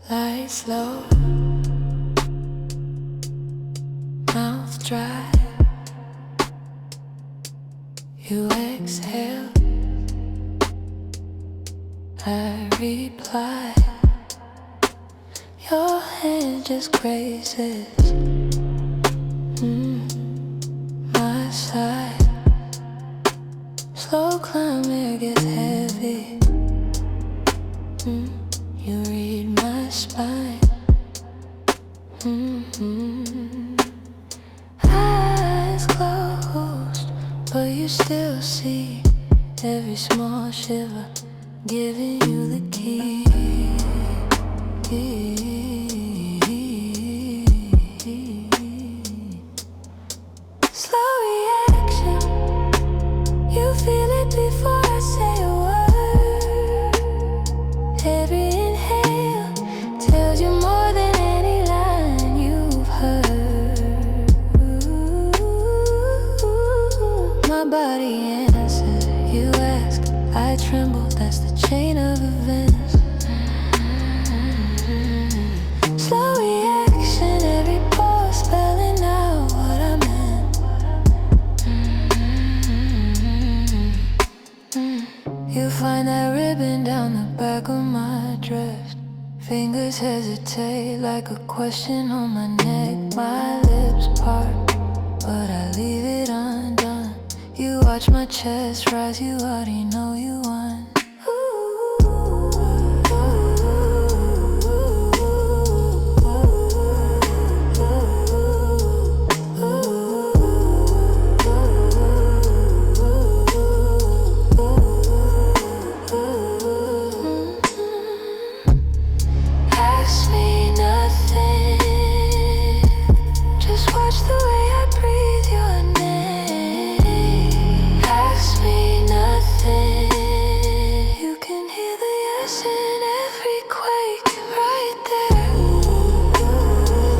Lie slow, mouth dry. You exhale, I reply. Your hand just grazes my side. Slow climb, it gets heavy. You read my spine. Eyes closed, but you still see every small shiver, giving you the key. Slow reaction, you feel it before I say a word. Every inhale tells you more than any line you've heard. My body answers, you ask, I tremble, that's the chain of events. Slow reaction, every pause spelling out what I meant. You find that ribbon down the back of my dress. Fingers hesitate like a question on my neck. My lips part, but I leave it undone. You watch my chest rise, you already know you won. Ask me nothing, just watch the way I breathe your name. Ask me nothing, you can hear the yes in every quake right there.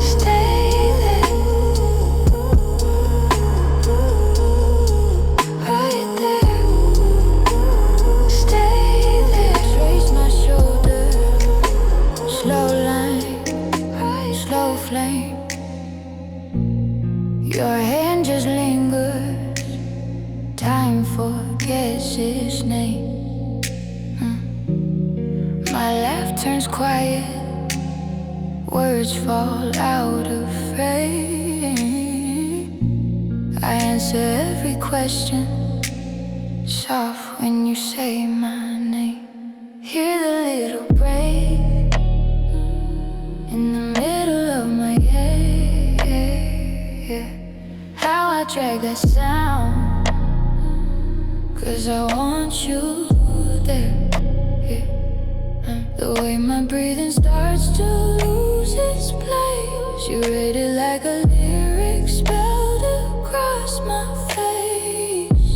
Stay there, right there. Stay there. Trace my shoulder. Slow line, slow flame. Your hand just lingers. Time forgets its name. My laugh turns quiet. Words fall out of frame. I answer every question, soft when you say my name. Hear the little break in the middle of my yeah. How I drag that sound, 'cause I want you there, yeah. The way my breathing starts to lose its place. You read it like a lyric spelled across my face.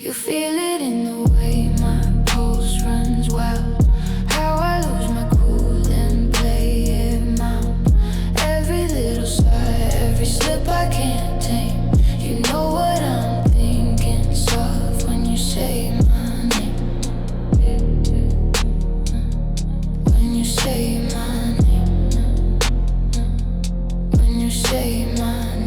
You feel it in the way my pulse runs wild. How I lose my cool and play it out. Every little sigh, every slip I can't tame. You know what I'm thinking, soft when you say my name. When you say my name. When you say my name.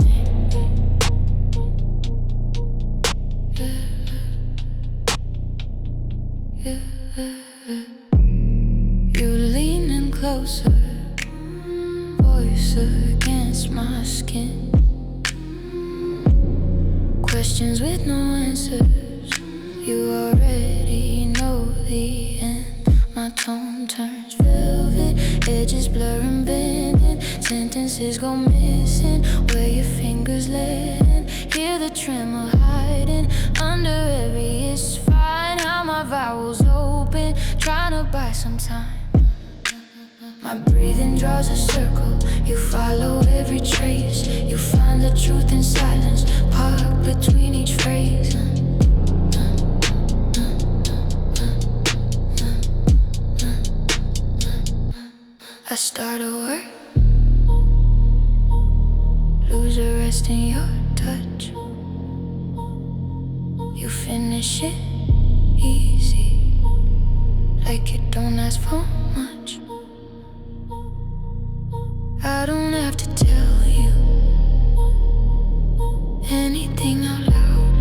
You leaning closer, voice against my skin. Questions with no answers, you already know the end. My tone turns velvet, edges blurring, bending. Sentences go missing, where your fingers landing. Hear the tremor hiding under every it's fine. How my vowels open, trying to buy some time. My breathing draws a circle, you follow every trace. You find the truth in silence, parked between each phrase. I start a word, lose a rest in your touch. You finish it easy, like you don't ask for much. I don't have to tell you anything out loud.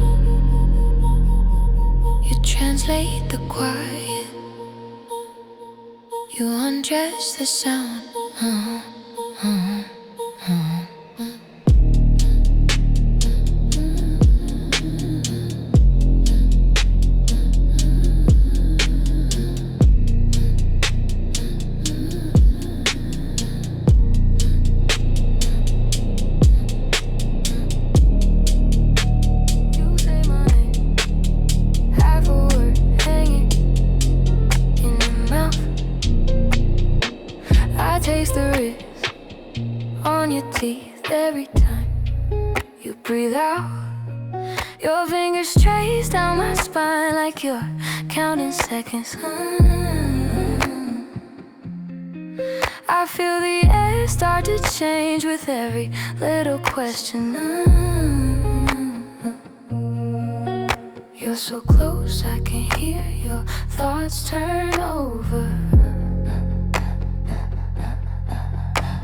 You translate the quiet, you undress the sound. Taste the risk on your teeth every time you breathe out. Your fingers trace down my spine like you're counting seconds. I feel the air start to change with every little question. You're so close, I can hear your thoughts turn over.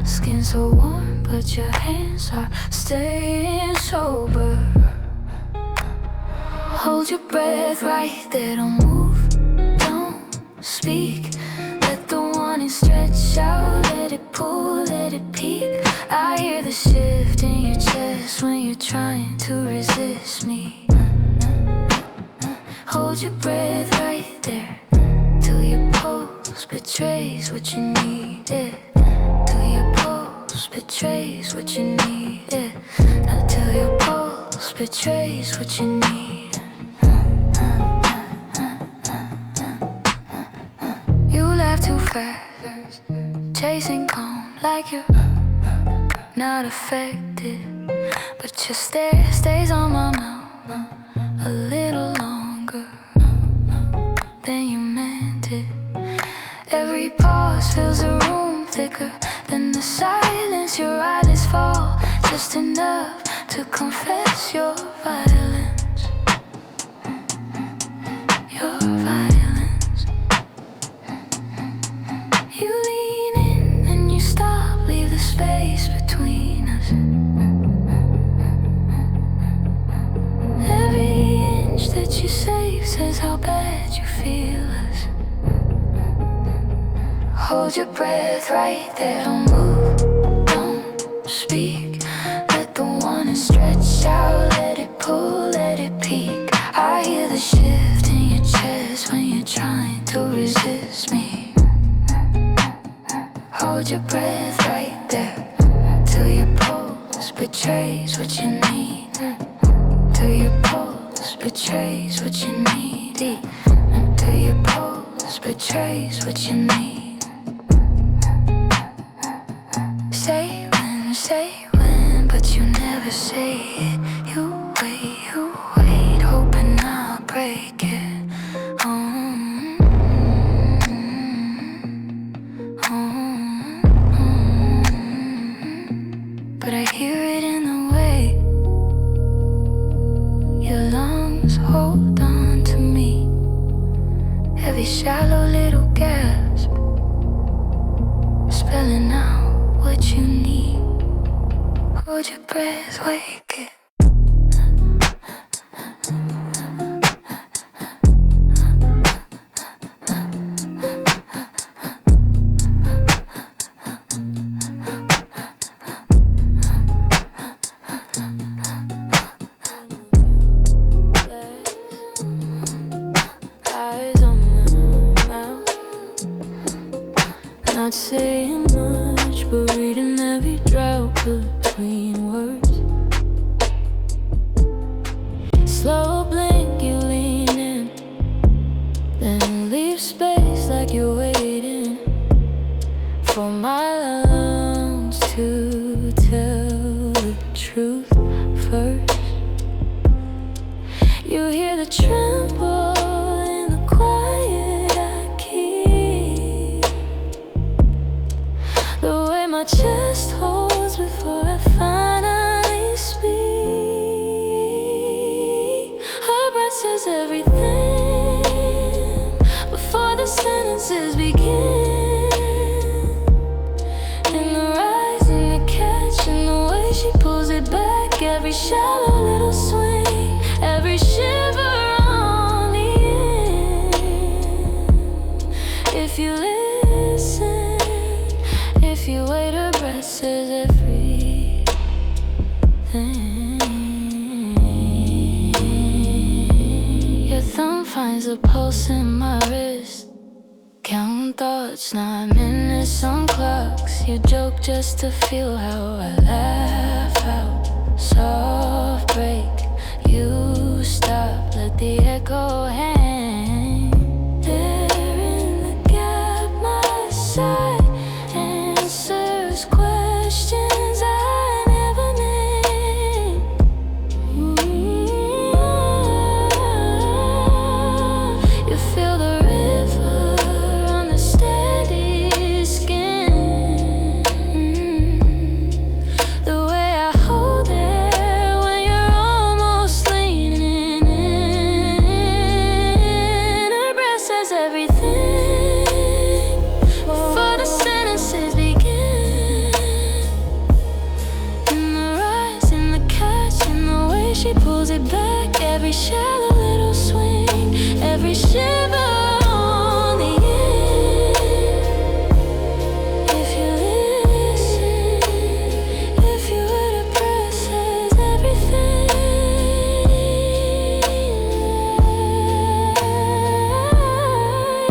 Skin so warm, but your hands are staying sober. Hold your breath right there, don't move, don't speak. Let the warning stretch out, let it pull, let it peak. I hear the shift in your chest when you're trying to resist me. Hold your breath right there, till your pulse betrays what you needed. Betrays what you needed. Until your pulse betrays what you need. You laugh too fast, chasing calm like you're not affected. But your stare stays on my mouth a little longer than you meant it. Every pause fills the room thicker than the silence. Your eyelids fall just enough to confess your violence. Your violence. You lean in and you stop, leave the space between us. Every inch that you save says how bad you feel us. Hold your breath right there, don't move, don't speak. Let the warning stretch out, let it pull, let it peak. I hear the shift in your chest when you're trying to resist me. Hold your breath right there, till your pulse betrays what you need. Till your pulse betrays what you need. Till your pulse betrays what you need. Say when, but you never say it. You wait, hoping I'll break it. But I hear it in the way your lungs hold on to me. Every shallow little gasp, spelling out what you need. Hold your breath, wake it. Eyes on my mouth, not saying much, but reading every drought between words. Slow blink, you lean in, then leave space like you're waiting for my lungs to tell the truth first. You hear the tremble in the quiet I keep, the way my chest holds before I finally speak. Our breaths says everything before the sentences begin. And the rise and the catch and the way she pulls it back, every shallow little swing, every shiver on the end. If you listen, if you wait, her breath says everything. Your thumb finds a pulse in my wrist, counting thoughts, not minutes on clocks. You joke just to feel how I laugh out. Soft break, you stop, let the echo hang. There in the gap, my side answers questions I never named. You feel the river on the steady skin. The way I hold it when you're almost leaning in. Her breath says everything before the sentences begin. And the rise and the catch and the way she pulls it back, every shallow little swing, every shiver on the end. If you listen, if you were to press, says everything.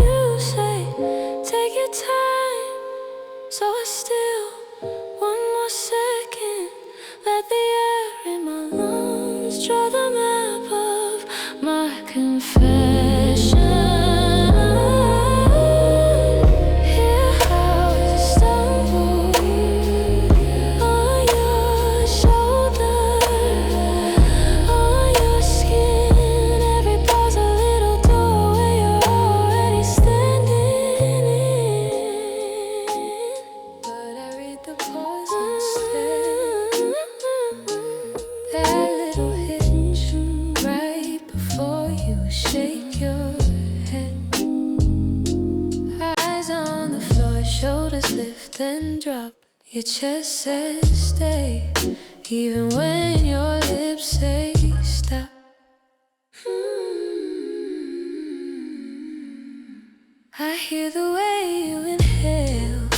You say, take your time, so I still one more second. Let the air in my lungs draw the map of my confession. Hear how it stumbles on your shoulder, on your skin. Every pause a little doorway you're already standing in. But I read the pause instead. That little hitch right before you shake your head. Eyes on the floor, shoulders lift and drop. Your chest says stay, even when your lips say stop. I hear the way you inhale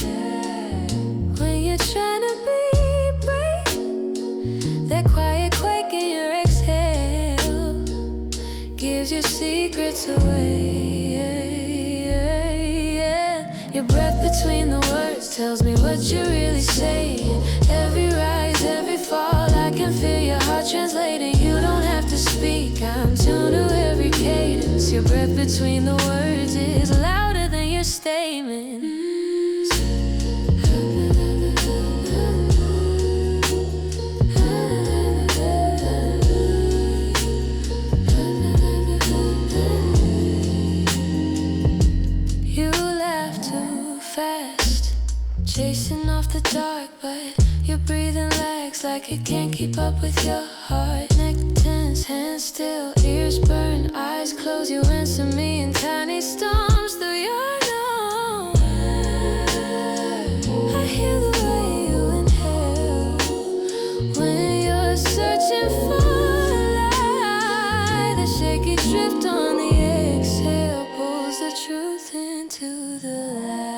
when you're trying to be brave. That quiet quake in your exhale gives your secrets away. Your breath between the words tells me what you're really saying. Every rise, every fall, I can feel your heart translating. You don't have to speak, I'm tuned to every cadence. Your breath between the words is louder than your statements. You laugh too fast, chasing off the dark, but your breathing lags like it can't keep up with your heart. Neck tense, hands still, ears burn, eyes closed. You answer me in tiny storms through your nose. I hear the way you inhale when you're searching for light. The shaky drift on the exhale pulls the truth into the light.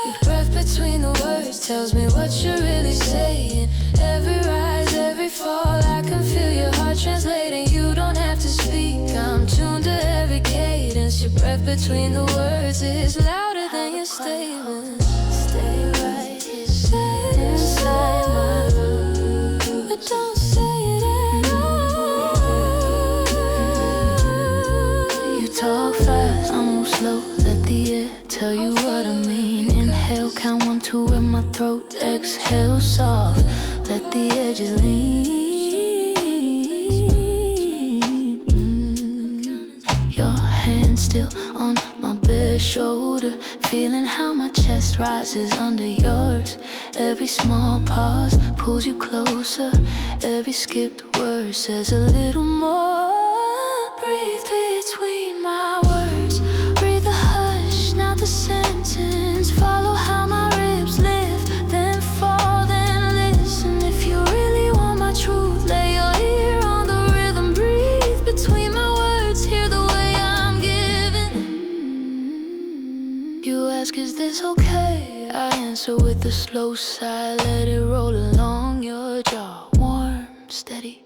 Your breath between the words tells me what you're really saying. Every rise, every fall, I can feel your heart translating. You don't have to speak, I'm tuned to every cadence. Your breath between the words is louder than your statements. Stay right here, stay inside my room, but don't say it at all. You talk fast, I move slow, let the air tell you what I mean. Inhale, count 1, 2 in my throat. Exhale, soft, let the edges lean. Your hand still on my bed shoulder, feeling how my chest rises under yours. Every small pause pulls you closer. Every skipped word says a little more. Breathe between my words. Breathe the hush, not the sentence. Follow how my ribs lift, then fall, then listen. If you really want my truth, lay your ear on the rhythm. Breathe between my words, hear the way I'm giving. You ask, is this okay? I answer with a slow sigh. Let it roll along your jaw. Warm, steady,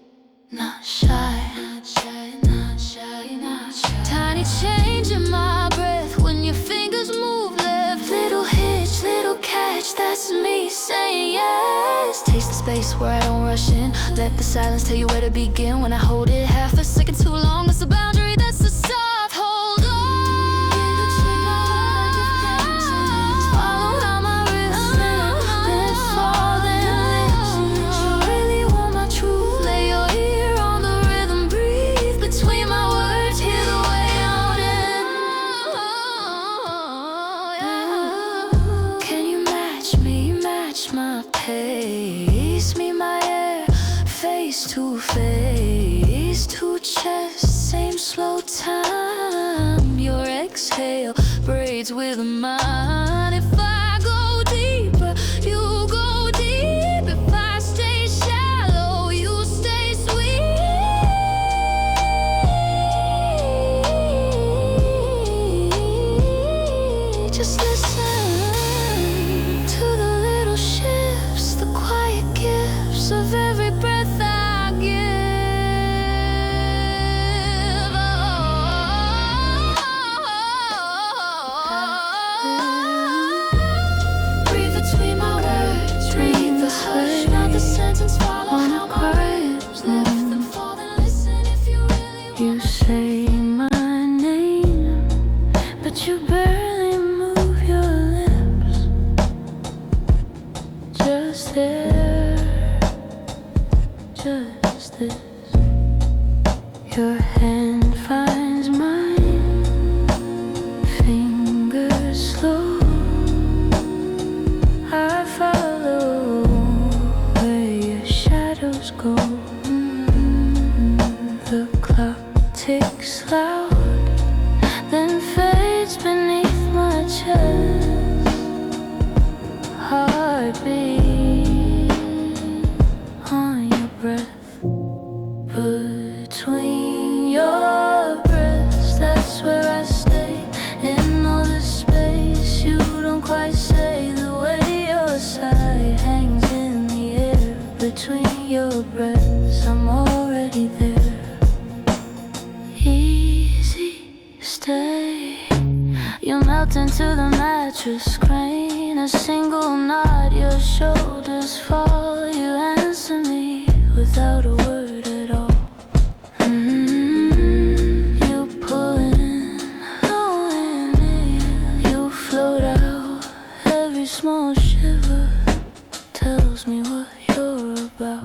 not shy. Not shy, not shy, not shy. Tiny change in my breath when your fingers move left. Little hitch, little catch, that's me saying yes. Taste the space where I don't rush in. Let the silence tell you where to begin. When I hold it half a second too long, it's a boundary, that's a soft hold on. My pace, me my air, face to face, to chest, same slow time. Your exhale braids with mine. If I go deeper, you go deep. If I stay shallow, you stay sweet. Just listen to the shifts, the quiet gifts of every breath I give. Breathe between my words, read the hush, not the sentence. Follow how my ribs lift them, fall, then listen. If you really want, you say my name, but you barely move your lips. Just there, just this. Your hand finds mine, fingers slow. I follow where your shadows go. The clock ticks loud, then fades beneath my chest. Heartbeat on your breath. Between your breaths, that's where I stay. In all this space you don't quite say. The way your sigh hangs in the air. Between your breaths, I'm already there. Easy, stay. You melt into the mattress, crane a single knot. Your shoulders fall, you answer me without a word at all. You pull in, blowing in. You float out, every small shiver tells me what you're about.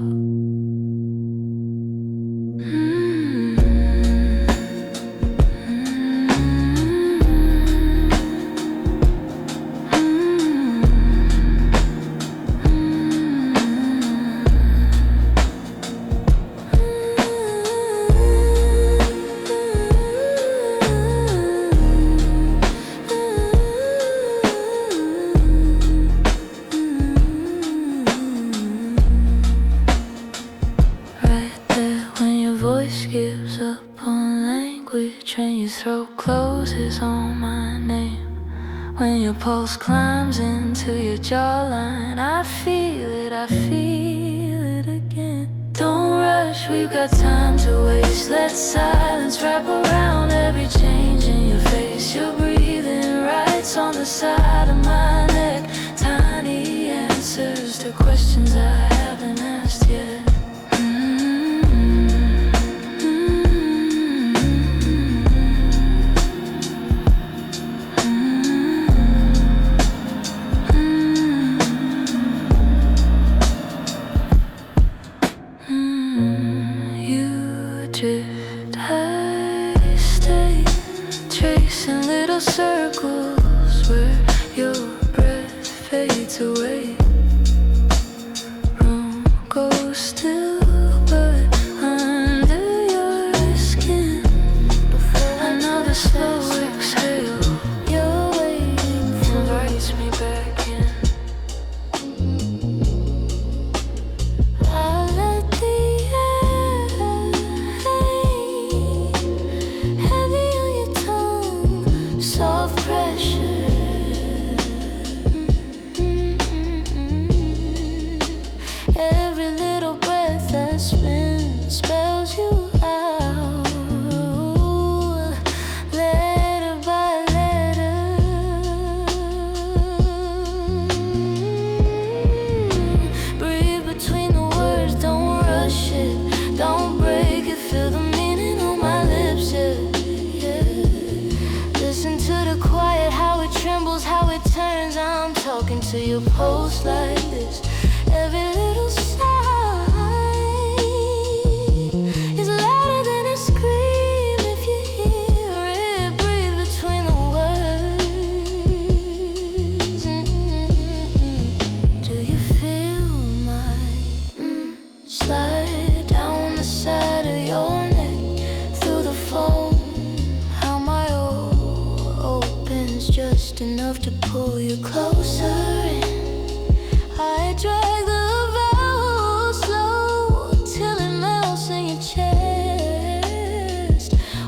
Gives up on language when your throat closes on my name. When your pulse climbs into your jawline, I feel it again. Don't rush, we've got time to waste. Let silence wrap around every change in your face. Your breathing writes on the side of my neck. Tiny answers to questions I haven't asked yet. Drift, I stay, tracing little circles where your breath fades away. Room goes still, but under your skin, another slow exhale. You're waiting for invites me back in. I let the air hang heavy on your tongue, soft pressure. Every little breath that spins spells you out, letter by letter. Breathe between the words, don't rush it, don't break it, feel the meaning on my lips, yeah. Listen to the quiet, how it trembles, how it turns. I'm talking to your pulse like this. Every little sigh is louder than a scream if you hear it. Breathe between the words. Do you feel my slide down the side of your neck through the foam? How my opens just enough to pull you closer in. I drag the vowel slow till it melts in your chest,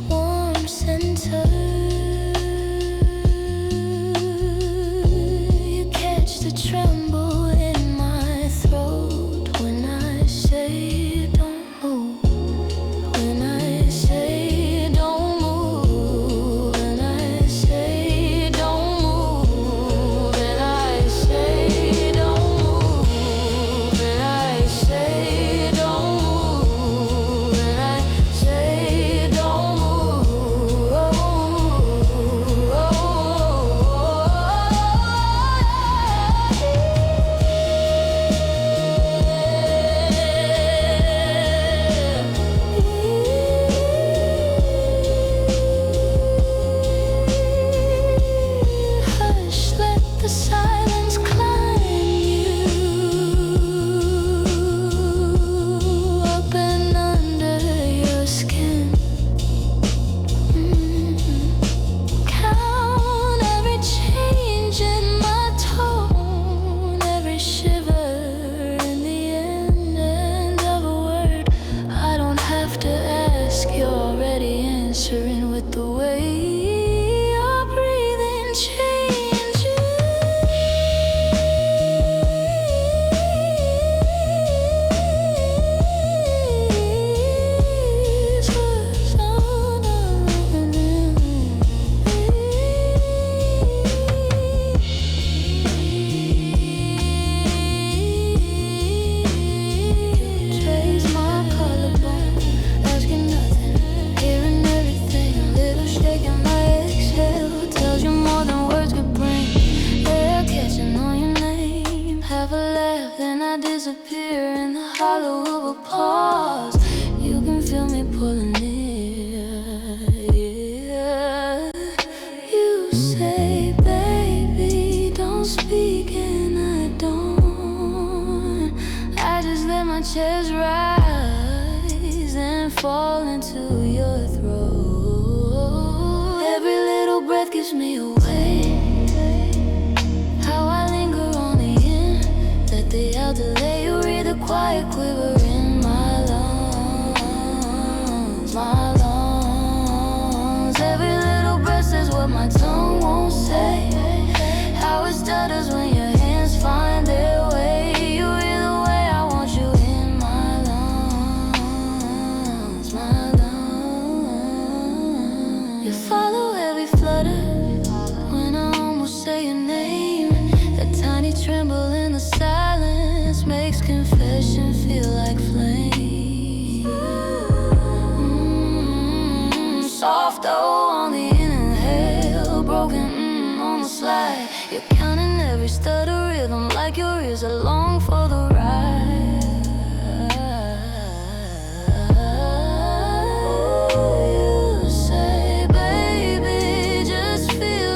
warm center. You catch the tremble in my throat when I say don't move. When I say don't move. When I say don't move. When I say don't move. When I say don't move. When I say don't move. Hush, let the silence climb you up and under your skin. Count every change in my tone, every shiver in the end of a word. I don't have to ask, you're already answering with the way your breathing changes. 'Cause all trace my collarbone, asking nothing, hearing everything, a little shaking my exhale, tells you more than words could bring. Yeah, catching on your name, have a laugh, then I disappear in the hollow of a pause. You can feel me pulling near, yeah. You say, baby, don't speak, and I don't. I just let my chest rise and fall into your throat. Every little breath gives me away. How I linger on the end, let the out delay you read the quiet quiver in my lungs, my lungs. Every little breath says what my tongue won't say. How it stutters when your hands find their way. You hear the way I want you in my lungs, my lungs. You follow every flutter when I almost say your name. That tiny tremble in the silence makes confession feel like flame. Soft though on the inhale, broken on the slide. You're counting every stutter rhythm like your ears are long for the ride. You say, baby, just feel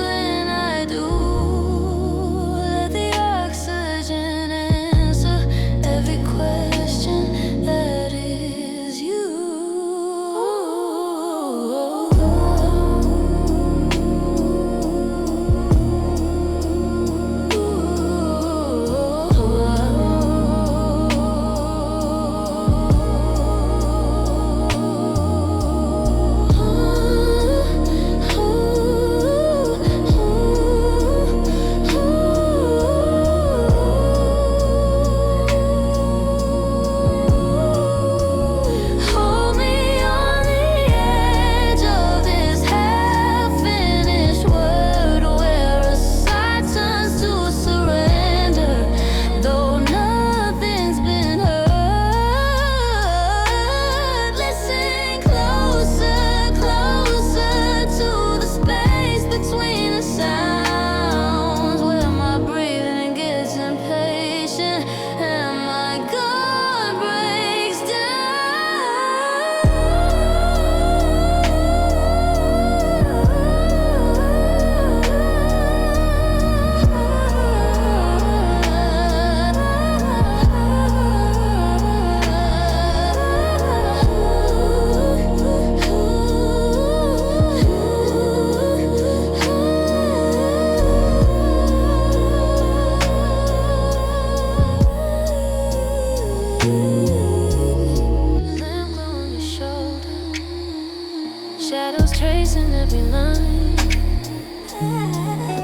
shadows tracing every line.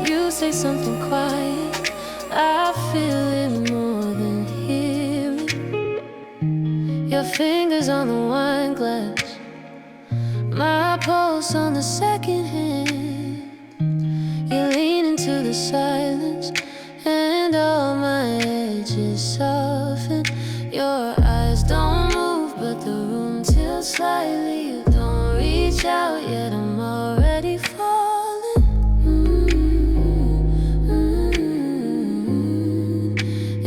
You say something quiet, I feel it more than hear it. Your fingers on the wine glass, my pulse on the second hand. You lean into the silence, and all my edges soften. Your eyes don't move, but the room tilts slightly. You don't reach out yet, I'm already falling.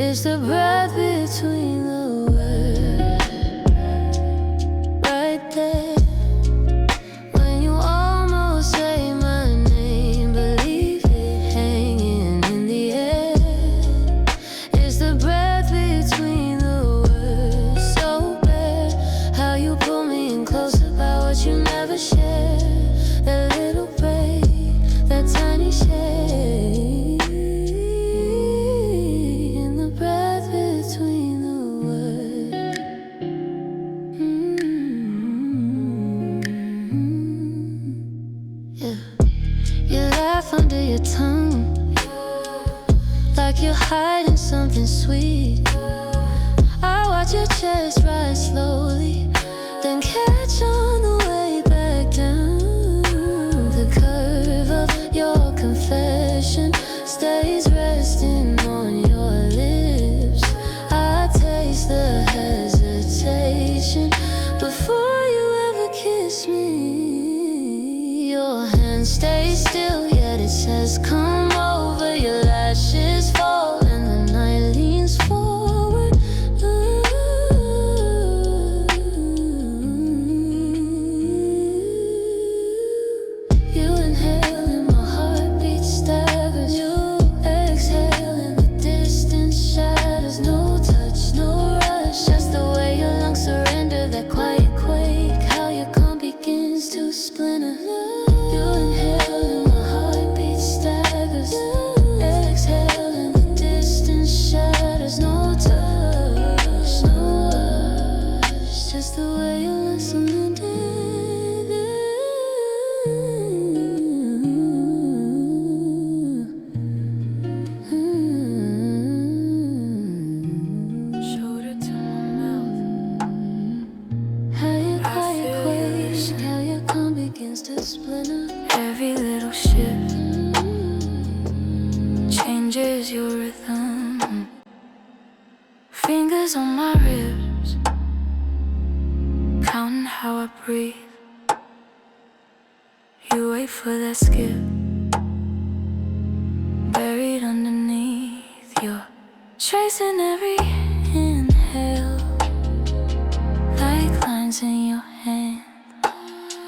It's the breath between the words, right there. When you almost say my name, believe it hanging in the air. It's the breath between the words, so bare. How you pull me in close about what you never share. That little break, that tiny shade, in the breath between the words. Yeah. You laugh under your tongue, like you're hiding something sweet. I watch your chest rise slowly, then catch on the way back down. The curve of your confession stays resting on your lips. I taste the hesitation before you ever kiss me. Your hand stays still, yet it says come over. Your lashes fall and the night leans forward. You inhale and my heartbeat staggers. You exhale in the distant shadows. No touch, no rush, just the way your lungs surrender. That quiet quake, how your calm begins to splinter. You inhale and my heartbeat staggers. Exhale in the distant shadows. No touch, no rush, just the way your lungs surrender. Shoulder to my mouth. How your quiet quakes, how your calm begins to splinter. Every little shift changes your rhythm. Fingers on my ribs, counting how I breathe. You wait for that skip, buried underneath. You're tracing every inhale, like lines in your hand.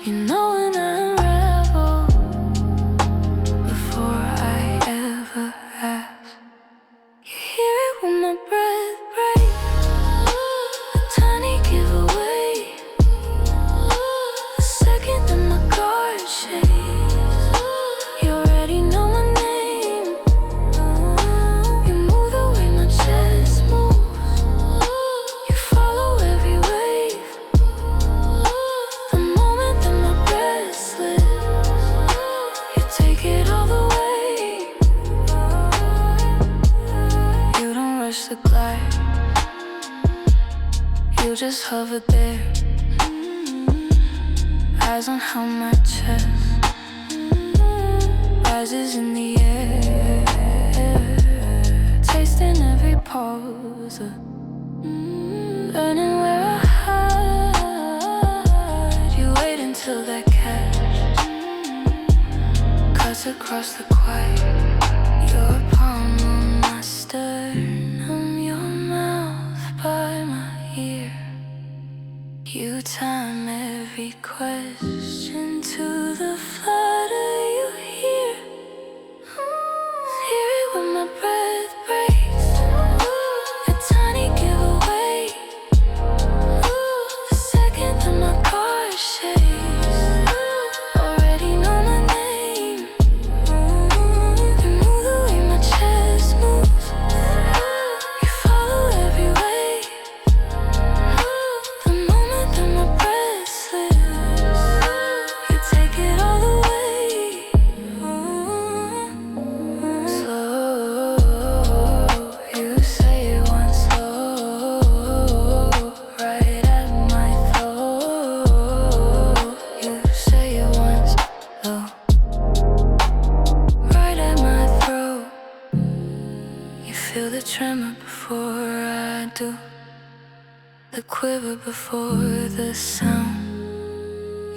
You know when I unravel before I ever ask. You hear it when my breath breaks, a tiny giveaway. The second that my guard shakes, you already know my name. You move the way my chest moves, you follow every wave. The moment that my breath slips, you take it all the way. You don't rush the glide, you just hover there. Eyes on how my chest rises in the air. Tasting every pause, learning where I hide. You wait until that catch cuts across the quiet. Your palm on my sternum, your mouth by my ear. You time every question to the flutter you hear. Hear it when my breath breaks, a tiny giveaway. The second that my guard shakes, already know my name. You move the way my chest moves, you follow every wave. The moment that my breath slips, you quiver before the sound.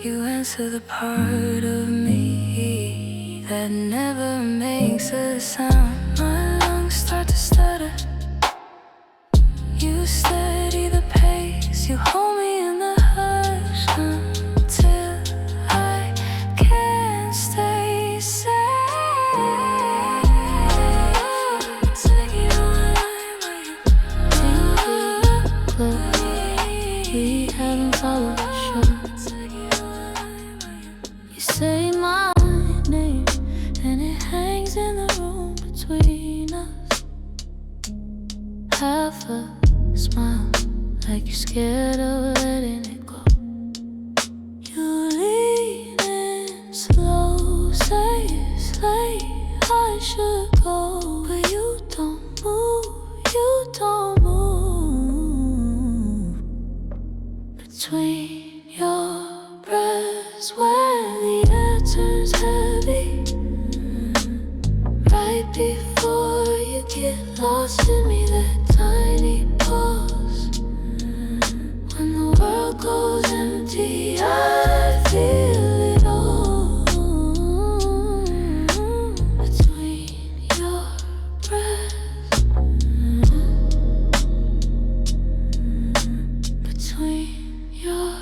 You answer the part of me that never makes a sound. My lungs start to stutter. You steady the pace. You hold me in the hush until I can't stay safe. Take it on, we haven't followed the show. You say my name and it hangs in the room between us. Half a smile, like you're scared of letting it go. You lean in slow, say it's late, I should go, but you don't move, you don't move. Between your breaths where the air turns heavy, right before you get lost in me, that tiny pause. When the world goes empty, I feel it all. Between your breaths, between your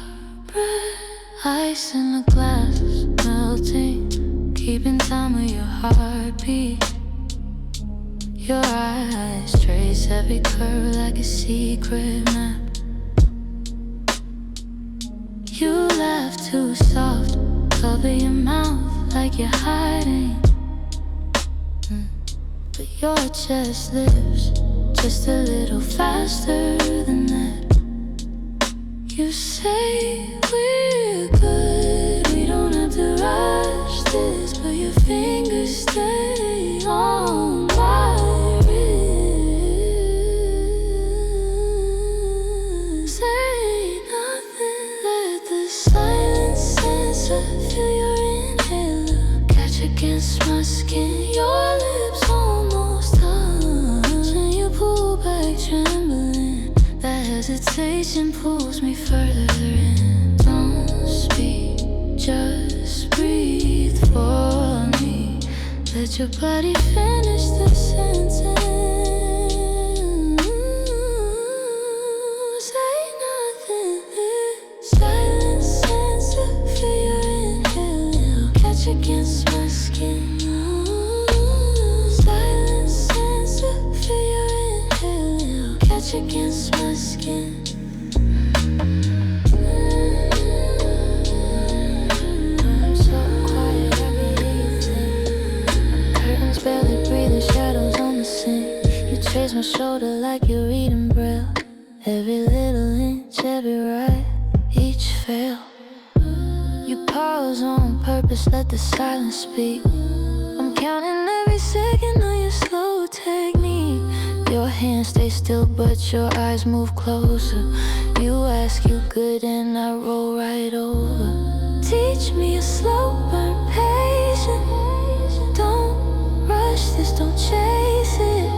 breaths. Ice in the glass, melting, keeping time with your heartbeat. Your eyes trace every curve like a secret map. You laugh too soft, cover your mouth like you're hiding. But your chest lifts just a little faster than that. You say we're good, we don't have to rush this, but your fingers stay on my wrist. Say nothing, let the silence answer. Feel your inhaler catch against my skin. Your lips almost touch, and you pull back trembling. That hesitation pulls me further in. Don't speak, just breathe for me. Let your body finish the sentence. Say nothing, silence answer. Feel your inhale catch against my skin. Silence answer. Feel your inhale catch against my skin. I'm so quiet, I can hear you think. Curtains barely breathing, shadows on the sink. You trace my shoulder like you're reading braille. Every little inch, every right, each fail. You pause on purpose, let the silence speak. I'm counting every second of your slow technique. Your hands stay still, but your eyes move closer. You ask, you good, and I roll right over. Teach me a slow burn patience. Don't rush this, don't chase it.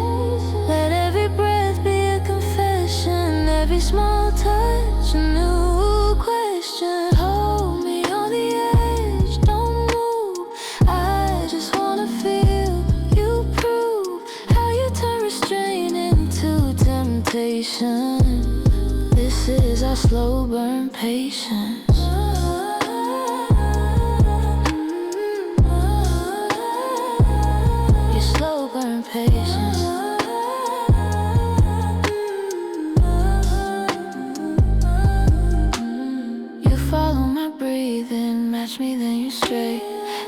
Let every breath be a confession, every small touch a new question. Hold me on the edge, don't move. I just wanna feel you prove how you turn restraint into temptation. This is our slow burn patience. Your slow burn patience. You follow my breathing, match me then you stray.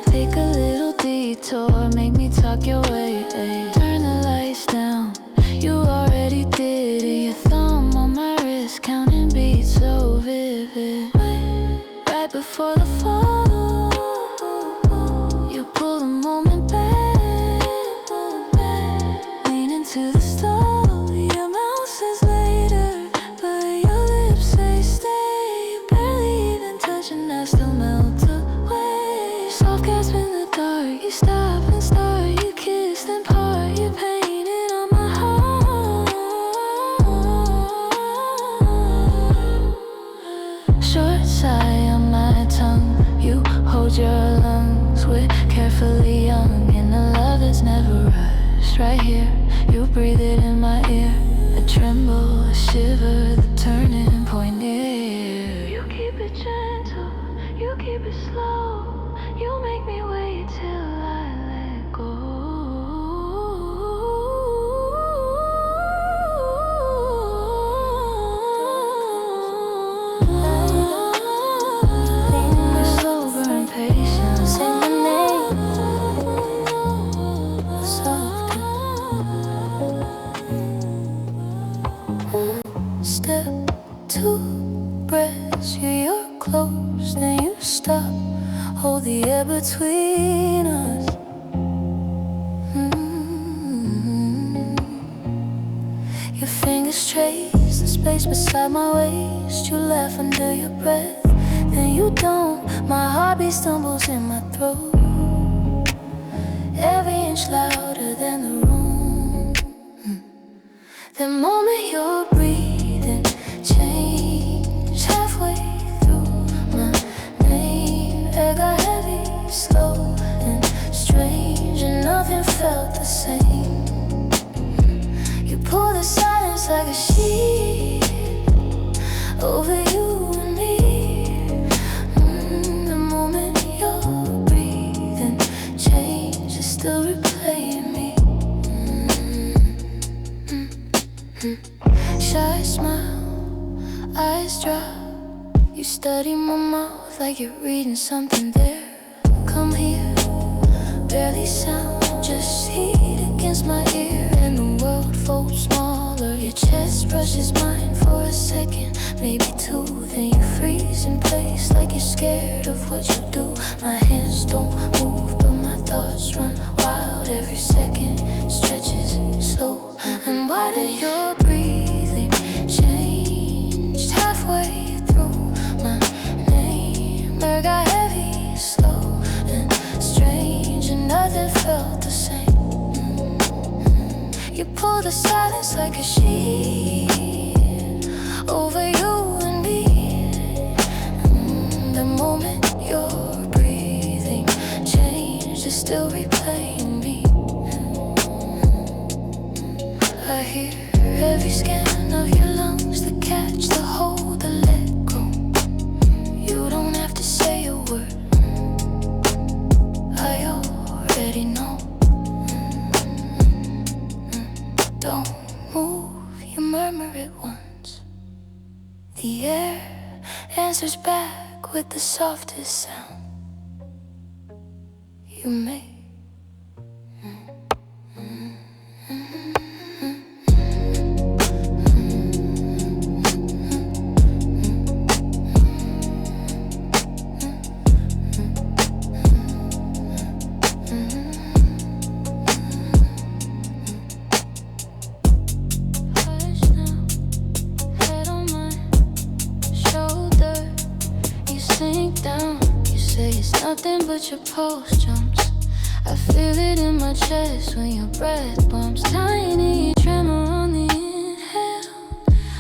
Take a little detour, make me talk your way. Turn the lights down, you already did it. Your thumb on my wrist, counting beats so vivid. Right before the fall, you pull the moment back. Lean into the stall, your mouth says later, but your lips say stay. Barely even touching, I still melt away. Soft gasp in the dark, you stop and start. You kiss then part, you painted on my heart. it's right here. You breathe it in my ear. I tremble, I shiver, the turning point near. You keep it gentle, you keep it slow. You make me wait till I let go. You're sober and patient. Say my name, soft. Step two, breaths, you're close, then you stop. Hold the air between us. Your fingers trace the space beside my waist. You laugh under your breath, then you don't. My heartbeat stumbles in my throat, every inch louder than the room. The moment you're breathing change halfway through my name. Air got heavy, slow and strange, and nothing felt the same. You pull the silence like a sheet over you and me. The moment you're breathing change is still replaying me. Shy smile, eyes drop. You study my mouth like you're reading something there. Come here, barely sound, just heat against my ear. And the world folds smaller. Your chest brushes mine for a second, maybe two. Then you freeze in place like you're scared of what you do. My hands don't move, but my thoughts run wild. Every second stretches slow and wider. Your breathing changed halfway through my name. Air got heavy, slow and strange, and nothing felt the same. You pull the silence like a sheet over you and me. The moment you're breathing change is still replaying me. I hear every scan of your lungs, the catch, the hold, the let go. You don't have to say a word, I already know. Don't move, you murmur it once. The air answers back with the softest sound you make. Nothing but your pulse jumps. I feel it in my chest when your breath bumps. Tiny tremor on the inhale.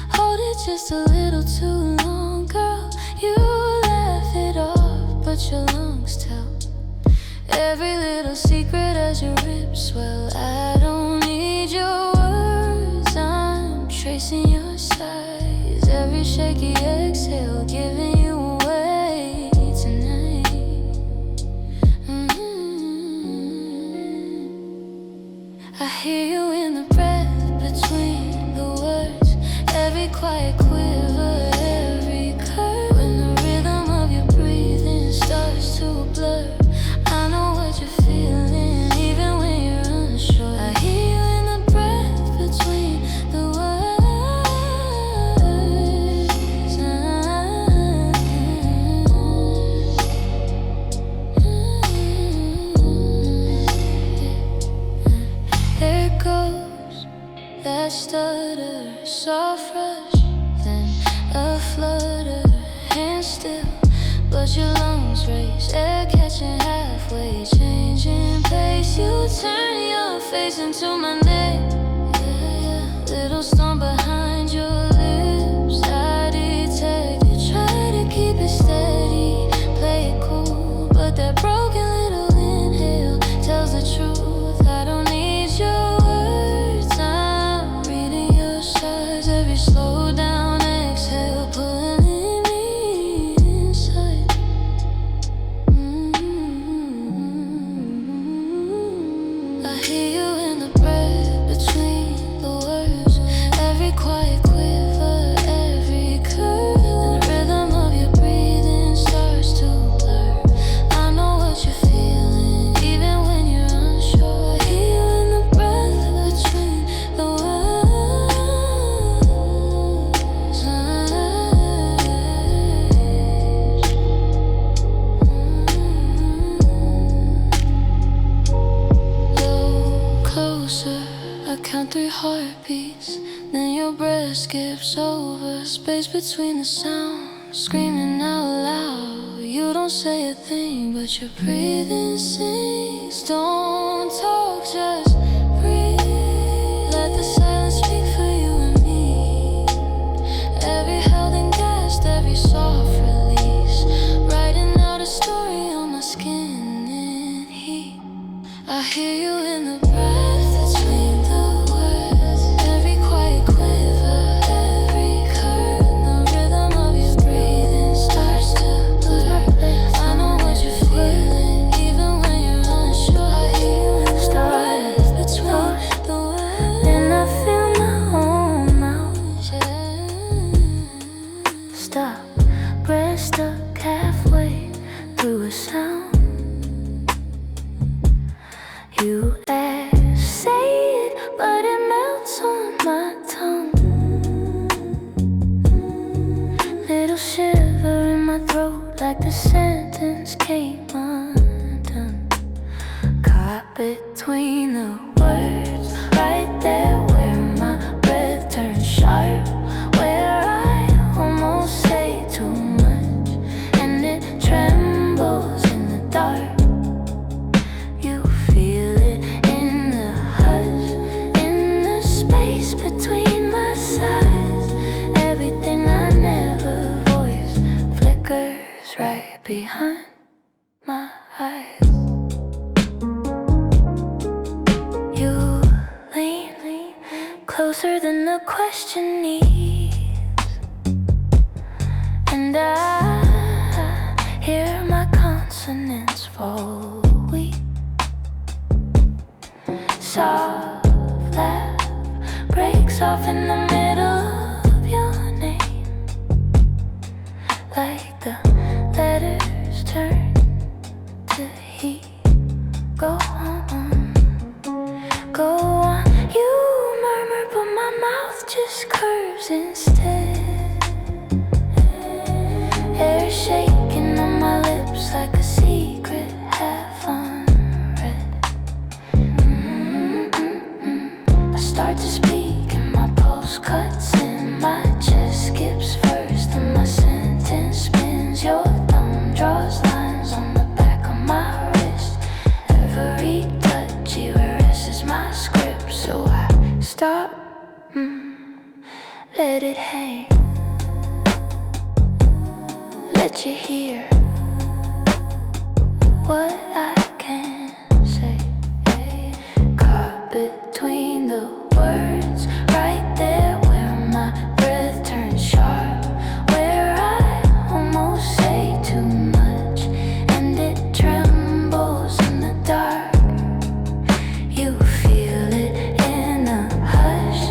Hold it just a little too long, girl. You laugh it off, but your lungs tell every little secret as your ribs swell. I don't need your words, I'm tracing your size. Every shaky exhale, giving you away tonight. I hear you in the breath between the words, every quiet quiver, every curve. When the rhythm of your breathing starts to blur, I know what you're feeling, even when you're unsure. I hear you in the breath between the words. There goes that stutter, soft rush, then a flutter, hands still, but your lungs race, air catching halfway, changing pace. You turn your face into my neck, little storm behind your lips. I detect you try to keep it steady, play it cool, but that broken little inhale tells the truth. I don't need your words. 3 heartbeats, then your breath skips over space between the sounds, screaming out loud. You don't say a thing, but your breathing sings. Don't talk, just breathe. Let the silence speak for you and me. Every held and gasped, every soft release, writing out a story on my skin in heat. I hear you in the breath between the words, every quiet quiver, every curve. The rhythm of your breathing starts to blur. I know what you're feeling, even when you're unsure. I hear you in the breath between the words, then I feel my own mouth. Stop, breath stuck halfway through a sound. You say it, but it melts on my tongue. Little shiver in my throat, like the sentence came undone. Caught between the words, right there where my breath turns sharp, where I almost say too much, and it trembles in the dark. Between my sighs, everything I never voiced flickers right behind my eyes. You lean closer than the question needs, and I hear my consonants fall weak. Soft laugh breaks off in the middle of your name, like the letters turn to heat. Go on, go on. You murmur, but my mouth just curves instead. Air shaking on my lips like a secret half unread. I start to speak, cuts in my chest, skips first, and my sentence spins. Your thumb draws lines on the back of my wrist. Every touch erases my script, so I stop, let it hang, let you hear what I can say. Caught between the words, right there where my breath turns sharp, where I almost say too much, and it trembles in the dark. You feel it in the hush,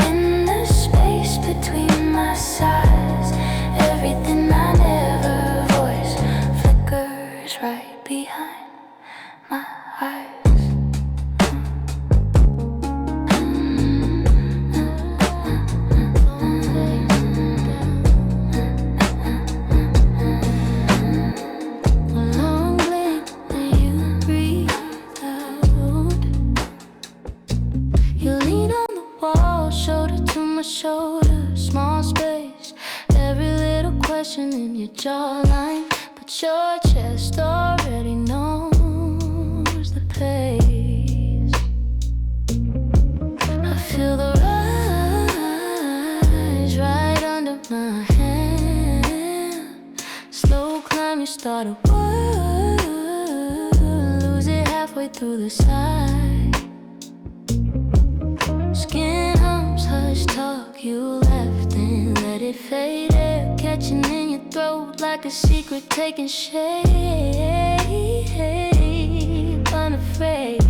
in the space between my sighs. Everything I never voice flickers right behind my eyes. Shoulder, small space, every little question in your jawline, but your chest already knows the pace. I feel the rise right under my hand. Slow climb, you start a word, lose it halfway through the side. Skin humps, hush talk, you left and let it fade. Air catching in your throat like a secret taking shape. Unafraid,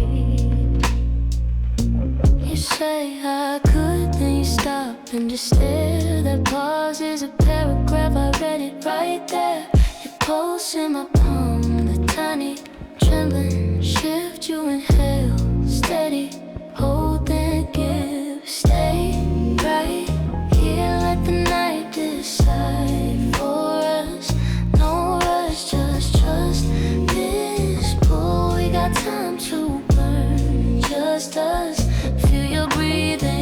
you say I could, then you stop and just stare. That pause is a paragraph, I read it right there. Your pulse in my palm, the tiny trembling shift. You inhale, steady, hold then give, stay right here, let the night decide for us. No rush, just trust this pull. We got time to burn, just us. Feel your breathing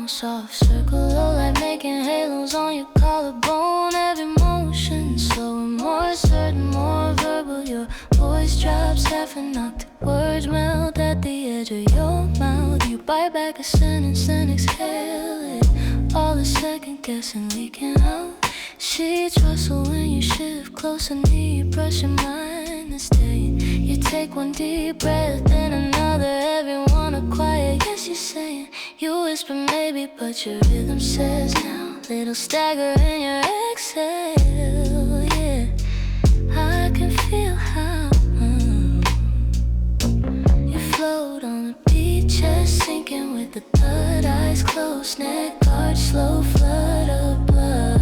soft circle of light, making halos on your collarbone. Every motion slow and more certain, more verbal. Your voice drops half an octave. Words melt at the edge of your mouth. You bite back a sentence and exhale it. All the second guessing leaking out. Sheets rustle when you shift closer, knee brush your mind and stay. You take one deep breath, then another. Everyone are quiet, yes you're saying. You whisper maybe, but your rhythm says now. Little stagger in your exhale, yeah. I can feel how you float on the beach, chest sinking with the third eyes closed, neck guard, slow flood of blood.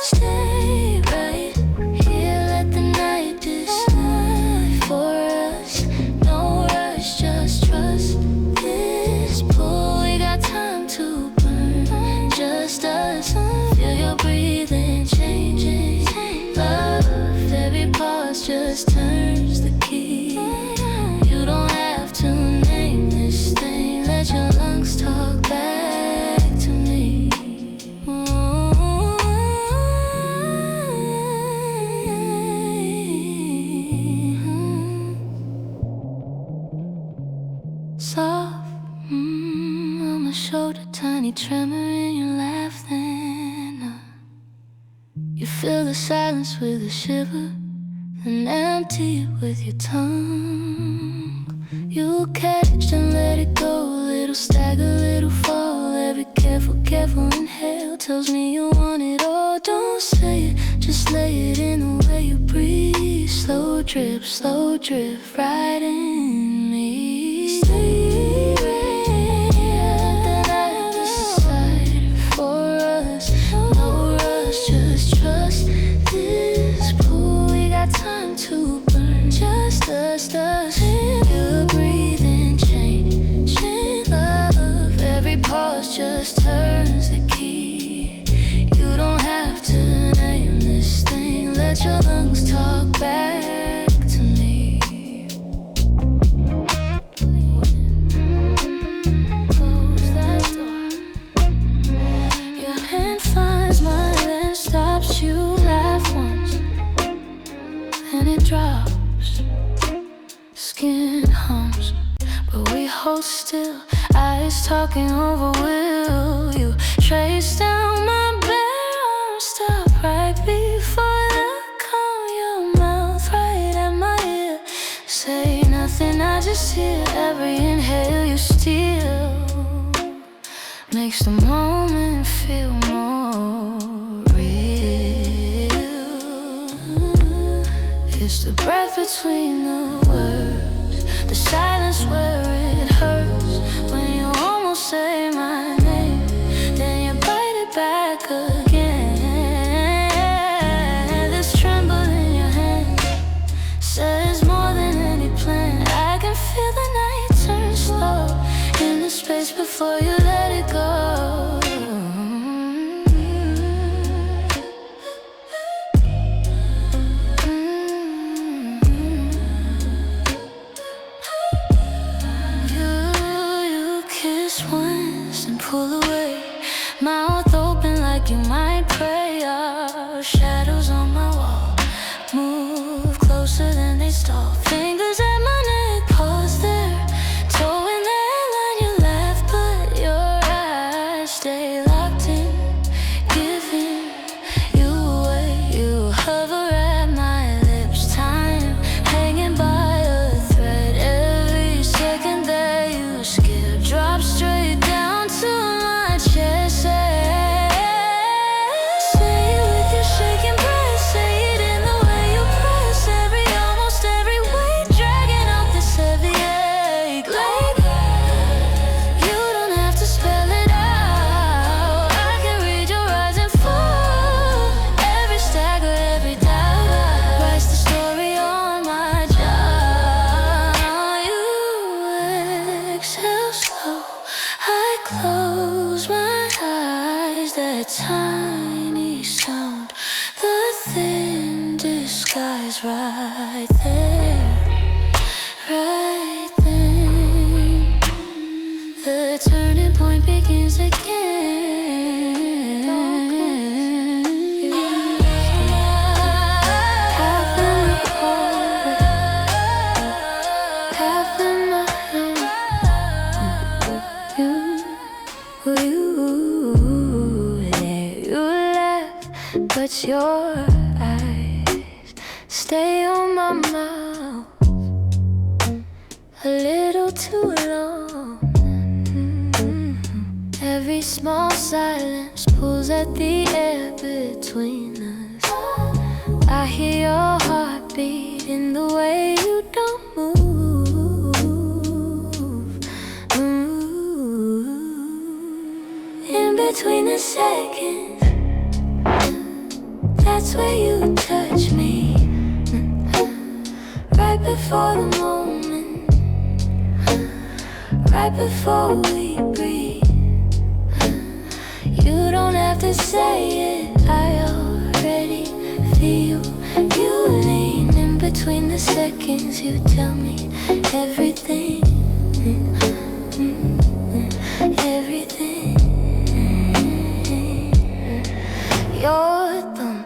Stay right here, let the night decide for us. No rush, just trust this pull. We got time to burn, just us. Feel your breathing changing. Love, every pause just turns the key. You don't have to name this thing. Let your lungs talk back to me. Soft on my shoulder, tiny tremor in your laugh. Then you fill the silence with a shiver, then empty it with your tongue. You catch and let it go, little stagger, little fall. Every careful inhale tells me you want it all. Don't say it, just lay it in the way you breathe. Slow drip, right in me. Stay right here, let the night decide for us. No rush, just trust this pull. We got time to burn, just us. Feel breathing, changing love. Every pause just turns the key. You don't have to name this thing. Let your lungs talk back to me. Close that door. Your hand finds mine and stops. You laugh once, and it drops. Skin hums, but we hold still. Eyes talking over will. You trace down my bare arm, stop right before the come. Your mouth right at my ear. Say nothing, I just hear. Every inhale you steal makes the moment feel more real. It's the breath between the words, the silence where it hurts. When you almost say my name, then you bite it back again. This tremble in your hand says more than any plan. I can feel the night turn slow in the space before you let it go. Pull away, mouth open like you might pray. Shadows on my wall move closer than they stall. Fingers at my neck, pause there, towing the line. You laugh, but your eyes stay locked in, giving you away. You hover at my lips, time hanging by a thread. Every second that you skip drops straight down to my chest. Say it with your shaking breath. Say it in the way you press. Almost every weight dragging out this heavy ache. Like you don't have to spell it out. I can read your rise and fall. Every stagger, every doubt writes the story on my jaw. You exhale slow, I close my eyes. That tiny sound, the thin disguise, right there, right then. The turning point begins. but your eyes stay on my mouth a little too long. Every small silence pulls at the air between us. I hear your heartbeat in the way you don't move. In between the seconds, that's where you touch me. Right before the moment, right before we breathe. You don't have to say it, I already feel you lean. In between the seconds, you tell me everything, everything. Your thumb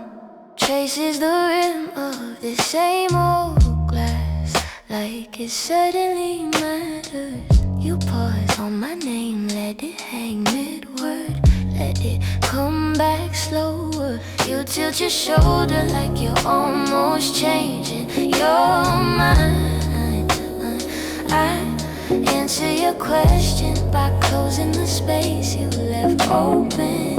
traces the rim of the same old glass, like it suddenly matters. You pause on my name, let it hang mid-word, let it come back slower. You tilt your shoulder like you're almost changing your mind. I answer your question by closing the space you left open.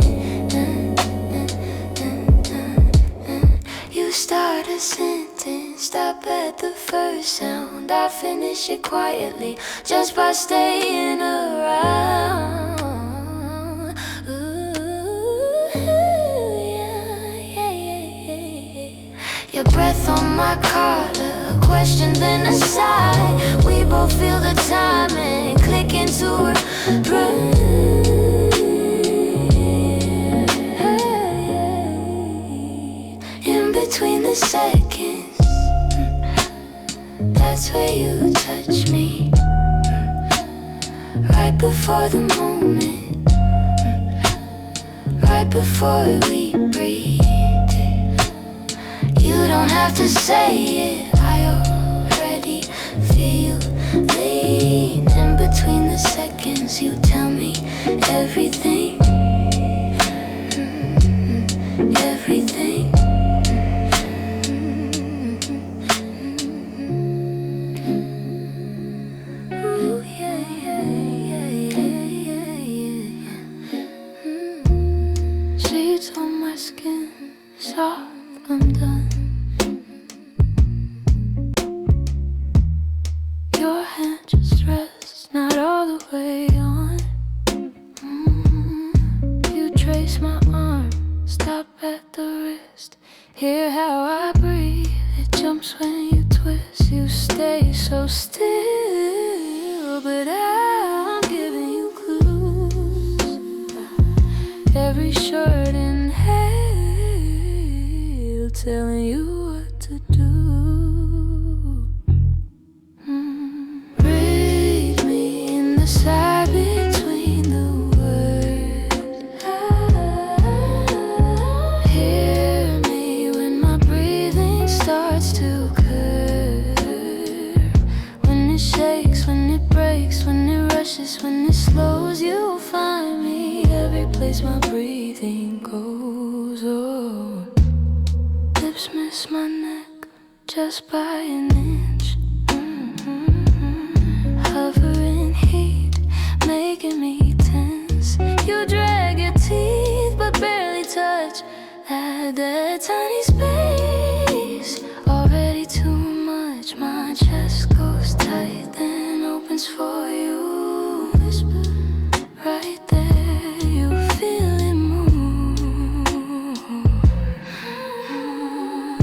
You start a sentence, stop at the first sound. I finish it quietly, just by staying around. Your breath on my collar, a question then a sigh. We both feel the timing, click into a in between the seconds, that's where you touch me. Right before the moment, right before we breathe. You don't have to say it, I already feel lean. In between the seconds, you tell me everything, everything. Ooh, yeah, yeah, yeah, yeah, yeah, yeah. Sheets on my skin, soft, I'm done. Your hand just rests, not all the way on. You trace my arm, stop at the wrist. Hear how I breathe, it jumps when you twist. You stay so still, but I'm giving you clues. Every shirt inhale, telling you what to do. Read me in the sigh between the words. Hear me when my breathing starts to curve. When it shakes, when it breaks, when it rushes, when it slows, you'll find me every place my breathing goes. Oh, lips miss my neck just by an inch. Hovering heat, making me tense. You drag your teeth, but barely touch that tiny space. Already too much, my chest goes tight, then opens for you. Whisper right there, you feel it move.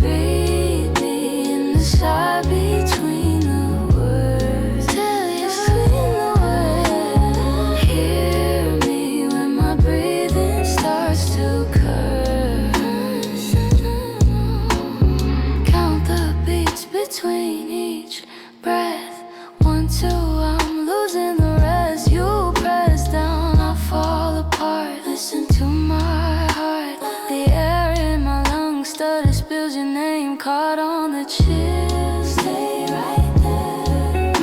Read me in the sigh between the words. Tell you between the words. Hear me when my breathing starts to curve. Count the beats between each breath. 1, 2, I'm losing the rest. You press down, I fall apart. Listen to my heart. The air in my lungs stutter, spills your name, caught on the chill. Stay right there.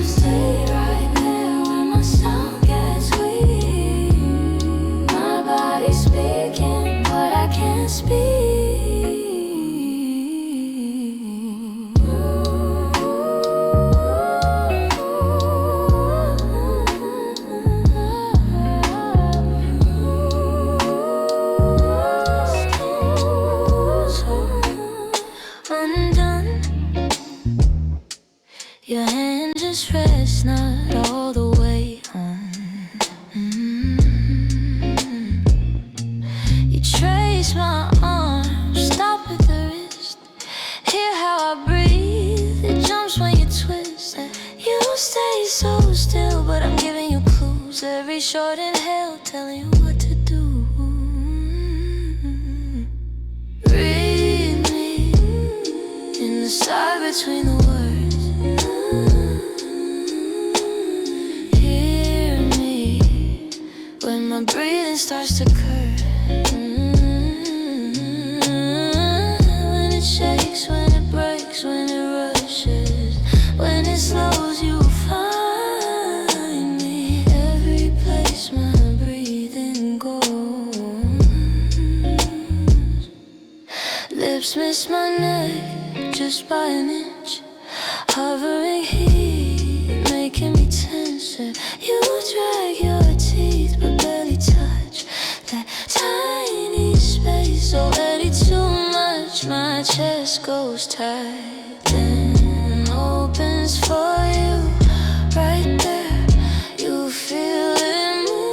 Stay right there when my sound gets weak. My body's speaking, but I can't speak. so still, but I'm giving you clues. Every short inhale telling you what to do. Read me in the sigh between the words. Hear me when my breathing starts to curve. When it shakes, when it breaks, when it rushes, when it slows, you find me. Every place my breathing goes. Lips miss my neck just by an inch. Hovering heat, making me tenser. You drag your teeth but barely touch that tiny space. Already too much. My chest goes tight, then opens for you. Right there, you feel it move.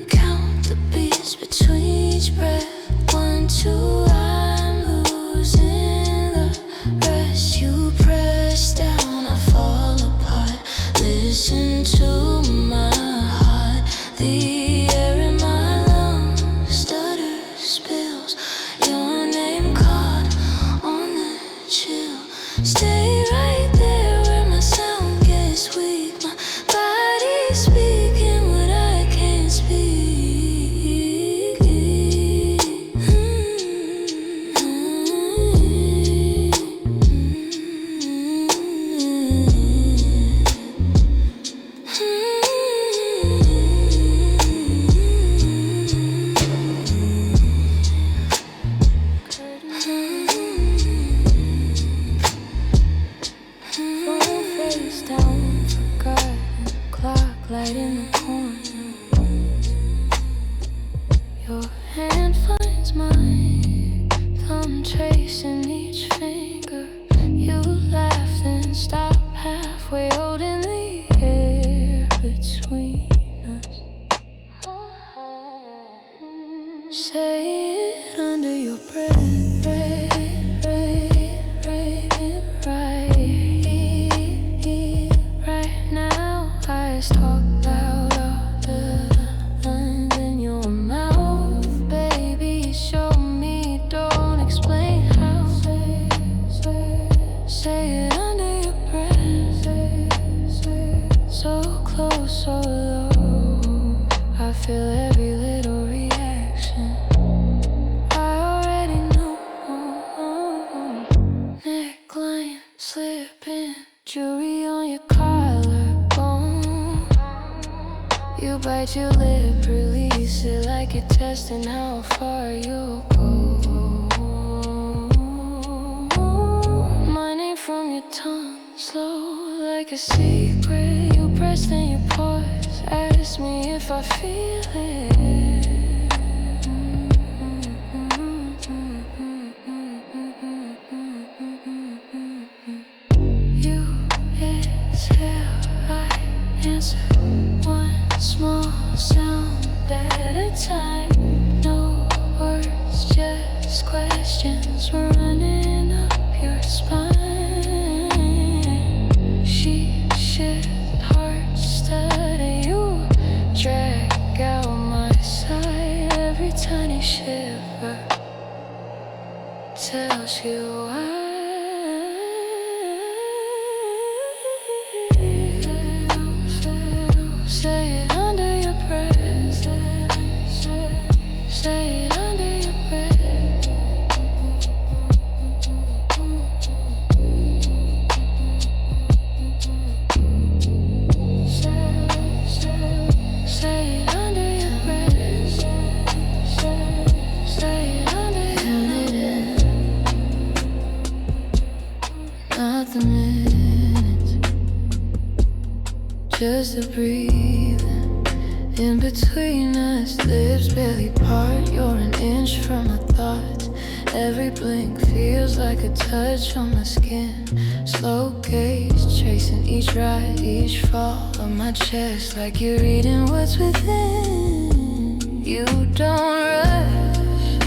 Count the beats between each breath. 1, 2, I'm losing the rest. You press down, I fall apart. Listen to my heart. The air in my lungs stutters, spills. Your name caught on the chill. Stay right there where my sound gets weak. My body speaking what I can't speak. Phone face down, forgotten. Clock light in the corner. Your hand finds mine, thumb tracing each finger. You laugh then stop halfway, holding the air between us. Say it under your breath. Right now, eyes talk loud. All the lines in your mouth, baby, show me, don't explain how. Say it under your breath. So close, so low, I feel every little reaction. I already know. Neckline slipping, jewelry on your collarbone. You bite your lip, release it like you're testing how far you'll go. My name from your tongue, slow like a secret. You press then you pause, ask me if I feel it. You exhale, I answer. One small sound at a time. No words, just questions running up your spine. She shift, heart stutter. You drag out my side. Every tiny shiver tells you why. Say it under your breath. Say it under your breath. Say it under your breath. Say it under your breath. Not the minutes, just the breathing in between us. Lips barely part. You're an inch from a thought. Every blink feels like a touch on my skin. Slow gaze, tracing each rise, each fall of my chest, like you're reading what's within. You don't rush,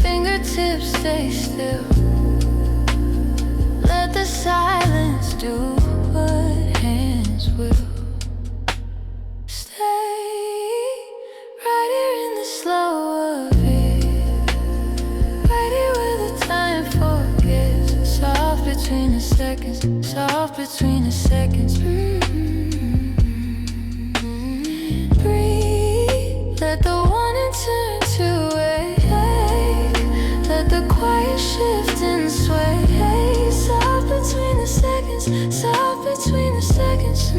fingertips fingertips stay still. Let the silence do what hands will. Stay right here in the slow of it, right here where the time forgets. Soft between the seconds, soft between the seconds. Breathe, let the warning turn to wake. Let the quiet shift and sway. Soft between the seconds, soft between the seconds.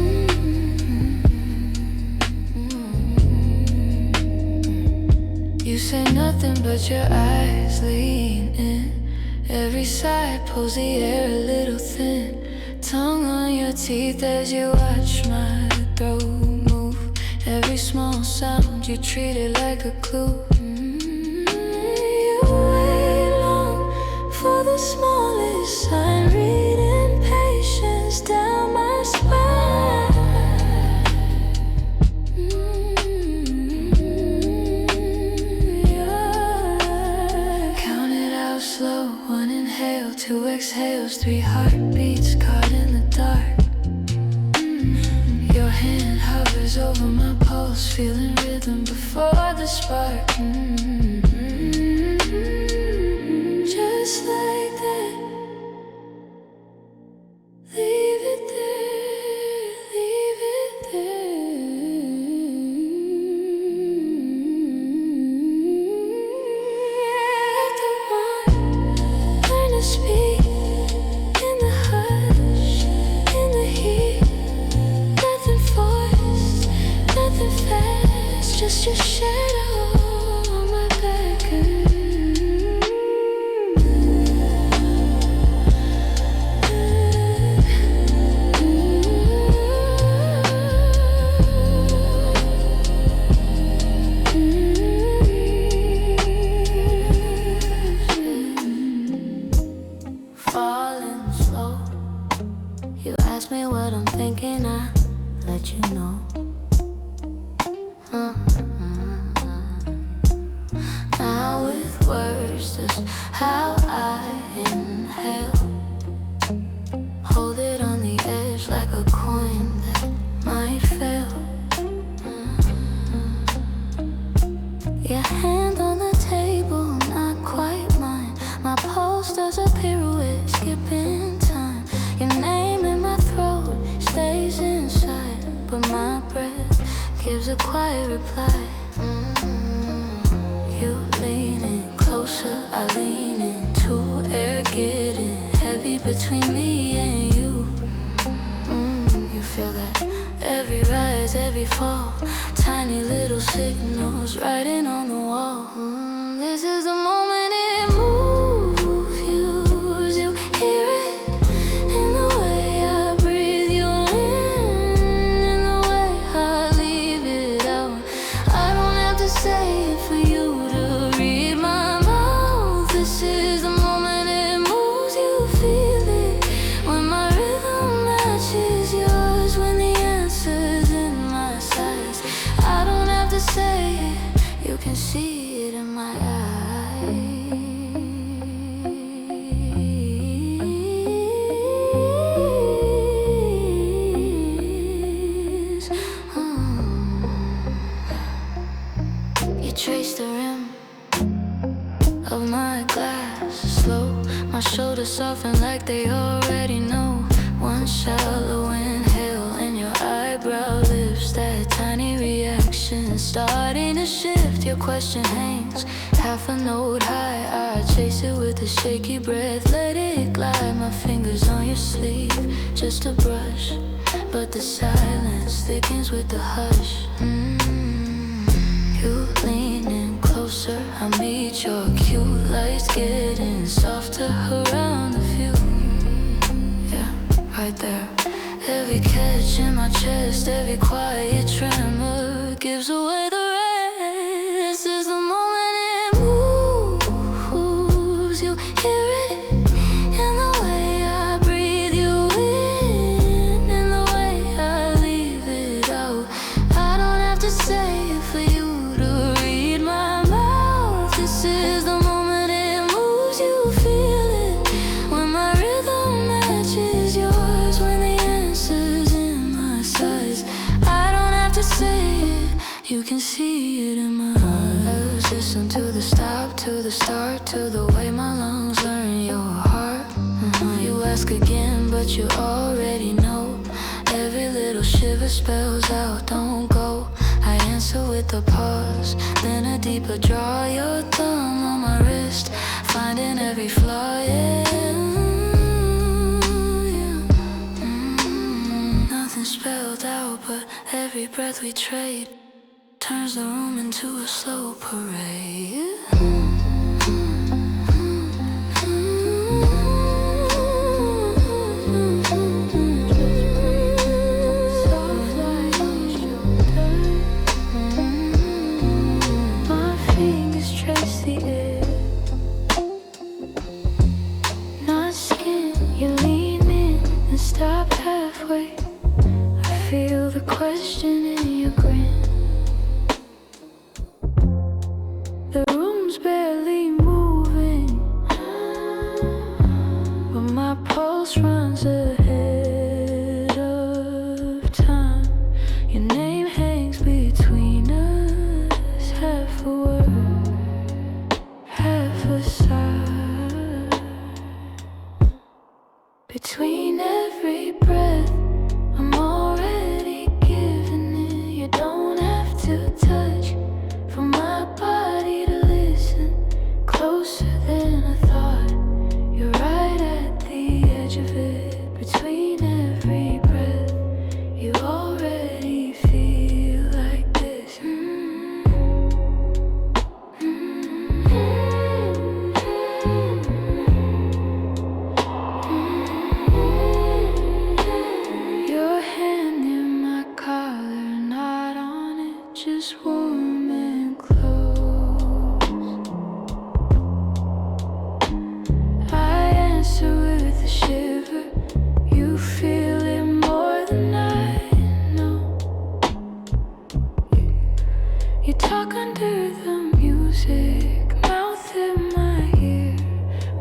You say nothing but your eyes lean in. Every side pulls the air a little thin. Tongue on your teeth as you watch my throat move. Every small sound you treat it like a clue. You wait long for the smallest sign, reading patience down my spine. Yeah. Count it out slow, 1 inhale, 2 exhales, 3 heartbeats caught in the dark. Your hand hovers over my pulse, feeling rhythm before the spark. Just like that, leave it there, leave it there. Let the one learn to speak in the hush, in the heat. Nothing forced, nothing fast, just your shadow on my back. Falling slow. You ask me what I'm thinking, I let you know. Now with words, that's how I inhale. Hold it on the edge like a coin that might fail. Your hand on the table, not quite mine. My pulse does a pirouette, skipping time. Your name in my throat stays inside, but my breath gives a quiet reply. You leaning closer, I lean into air getting heavy between me and you. You feel that every rise, every fall, tiny little signals writing on the wall. This is the moment it moves you. You hear it in the way I breathe you in, in the way I leave it out. I don't have to say it for you to read my mouth. This is the moment it moves you. Feel it when my rhythm matches yours, when the answer's in my sights. I don't have to say it, you can see it in my eyes. You trace the rim of my glass, slow. My shoulders soften like they already know. One shallow inhale and your eyebrow lifts. That tiny reaction starting to shift. Your question hangs half a note high. I chase it with a shaky breath, let it glide. My fingers on your sleeve, just a brush, but the silence thickens with the hush. You leaning closer, I meet your cute lights getting softer around the view. Yeah, right there. Every catch in my chest, every quiet tremor gives away the rest. This is the moment it moves. You hear it in the way I breathe you in, in the way I leave it out. I don't have to say it for you to read my mouth. This is the moment it moves. saying, you can see it in my eyes. Listen to the stop, to the start, to the way my lungs learn your heart. You ask again, but you already know. Every little shiver spells out, don't go. I answer with a pause, then a deeper draw. Your thumb on my wrist, finding every flaw, yeah. Nothing spelled out, but every breath we trade turns the room into a slow parade. Stop halfway. I feel the question in your grin. The room's barely moving, but my pulse runs ahead of time. Your name hangs between us, half a word, half a sigh. Between every breath, I'm already giving it. You don't have to touch for my body to listen. Closer than I thought, you're right at the edge of it. Between every breath, you already feel like this. Your hand in my collar, not on it, just warm and close. I answer with a shiver. You feel it more than I know. You talk under the music, mouth in my ear,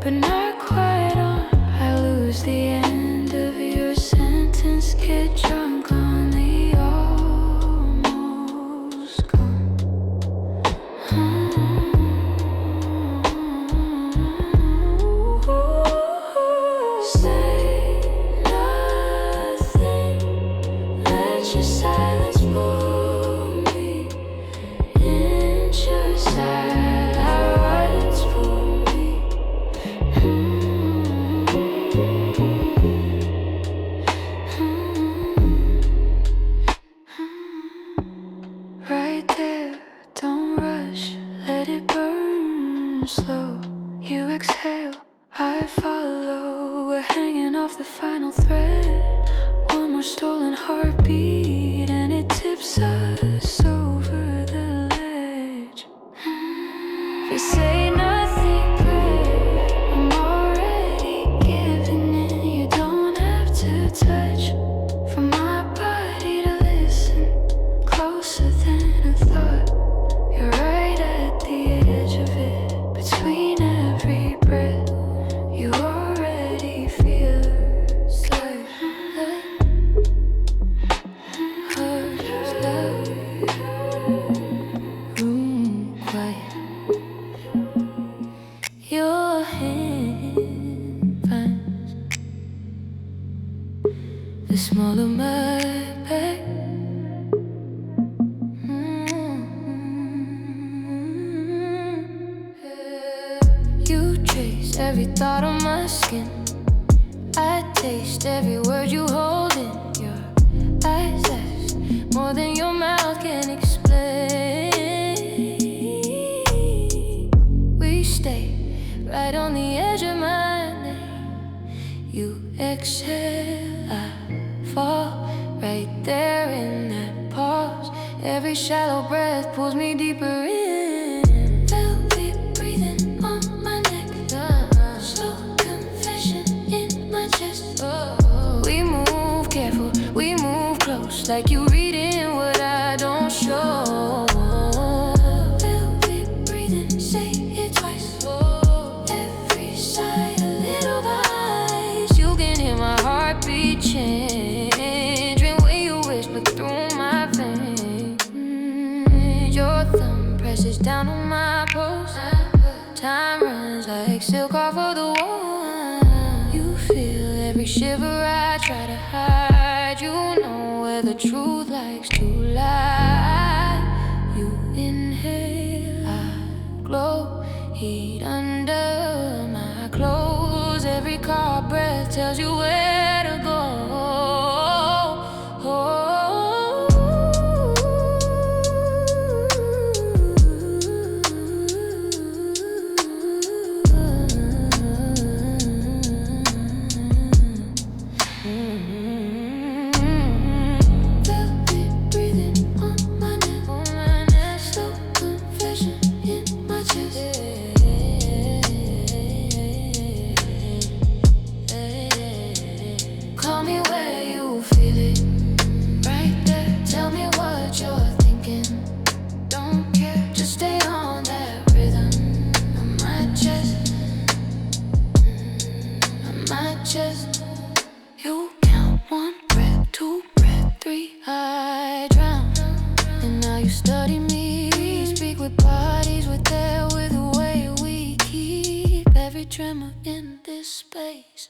but not quite on. I lose the end of your sentence, get drunk on the almost gone. Say nothing, let your silence pull me into your side. Our words pull me. Right there, don't rush, let it burn slow. You exhale, I follow. We're hanging off the final thread. One more stolen heartbeat, and it tips us over the ledge. We say nothing, pray. I'm already giving in. You don't have to touch for my body to listen. Closer than I thought, you're right at the edge of it. Between every breath, you already feel like room quiet. Your hand finds the small of my back. You trace every thought on my skin. I taste every word you hold in your eyes. That's more than your mouth can explain. We stay right on the edge of my name. You exhale, I fall right there in that pause. Every shallow breath pulls me deeper in. Velvet breathing on my neck, slow confession in my chest. We move careful, we move close, like you reading what I don't show. Velvet breathing, say it twice. Every sigh a little vice. You can hear my heartbeat change when you whisper through my veins. message down on my post. Time runs like silk off of the wall. You feel every shiver I try to hide. You know where the truth likes to lie. You inhale, I glow, heat under my clothes. Every car breath tells you where to go. Call me where you feel it, right there. Tell me what you're thinking. Don't care, just stay on that rhythm. On my chest, on my chest. You count 1 breath, 2 breath, 3. I drown, and now you study me. Speak with bodies, we're there with the way we keep every tremor in this space.